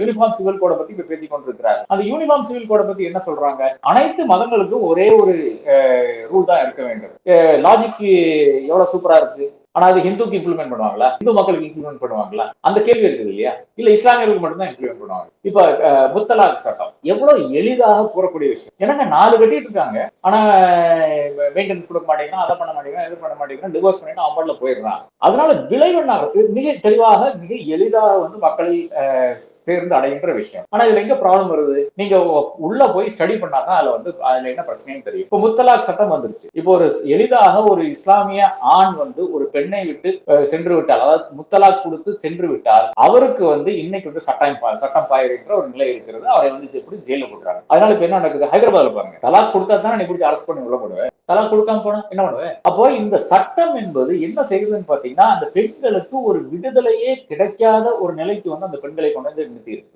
Uniform civil கோட பத்தி இப்ப பேசிக் கொண்டிருக்கிறார். அந்த யூனிஃபார்ம் சிவில் கோட பத்தி என்ன சொல்றாங்க? அனைத்து மதங்களுக்கும் ஒரே ஒரு ரூல் தான் இருக்க வேண்டும். லாஜிக் எவ்வளவு சூப்பரா இருக்கு. ஆனா அது ஹிந்துக்கு இம்ப்ளிமெண்ட் பண்ணுவாங்களா? இந்து மக்களுக்கு இம்ப்ளிமெண்ட் பண்ணுவாங்களா? அந்த கேள்வி இருக்குது இல்லையா? இல்ல இஸ்லாமியர்களுக்கு மட்டும்தான் இம்ப்ளிமெண்ட் பண்ணுவாங்க. இப்ப முத்தலாக் சட்டம் எவ்வளவு எளிதாக கூறக்கூடிய விஷயம். எனக்கு 4 கட்டிட்டு இருக்காங்க. ஆனா மெயின்டெனன்ஸ் கொடுக்க மாட்டேங்கிறான், அதை பண்ண மாட்டேங்கிறான், இது பண்ண மாட்டேங்கிறான், டிவோர்ஸ் பண்ணிட்டு அமல்ல போயிடுறான். அதனால விளைவு மிக தெளிவாக மிக எளிதாக மக்களை சேர்ந்து அடைகின்ற விஷயம். ஆனா இதுல எங்க ப்ராப்ளம் வருது? நீங்க உள்ள போய் ஸ்டடி பண்ணாதான் அதுல என்ன பிரச்சனைன்னு தெரியும். இப்போ முத்தலாக் சட்டம் வந்துருச்சு. இப்போ ஒரு எளிதாக ஒரு இஸ்லாமிய ஆண் ஒரு பெண்ணை விட்டு சென்று விட்டால், அதாவது முத்தலாக் கொடுத்து சென்று விட்டால், அவருக்கு இன்னைக்கு சட்டம் பாயிருக்கிற ஒரு நிலை இருக்கிறது. அவரை எப்படி ஜெயில போட்டுறாங்க. அதனால இப்ப என்ன நடக்குது? ஹைதராபாத்ல பாருங்க, தலாக் கொடுத்தா தானே நீ பிடிச்சி அரெஸ்ட் பண்ணி உள்ள போடுவேன். தலாக் கொடுக்காம போனா என்ன பண்ணுவேன்? அப்போ இந்த சட்டம் என்பது என்ன செய்யுதுன்னு பாத்தீங்கன்னா, அந்த பெண்களுக்கு ஒரு விடுதலையே கிடைக்காத ஒரு நிலைக்கு அந்த பெண்களை கொண்டு வந்து நிறுத்தி இருக்கு.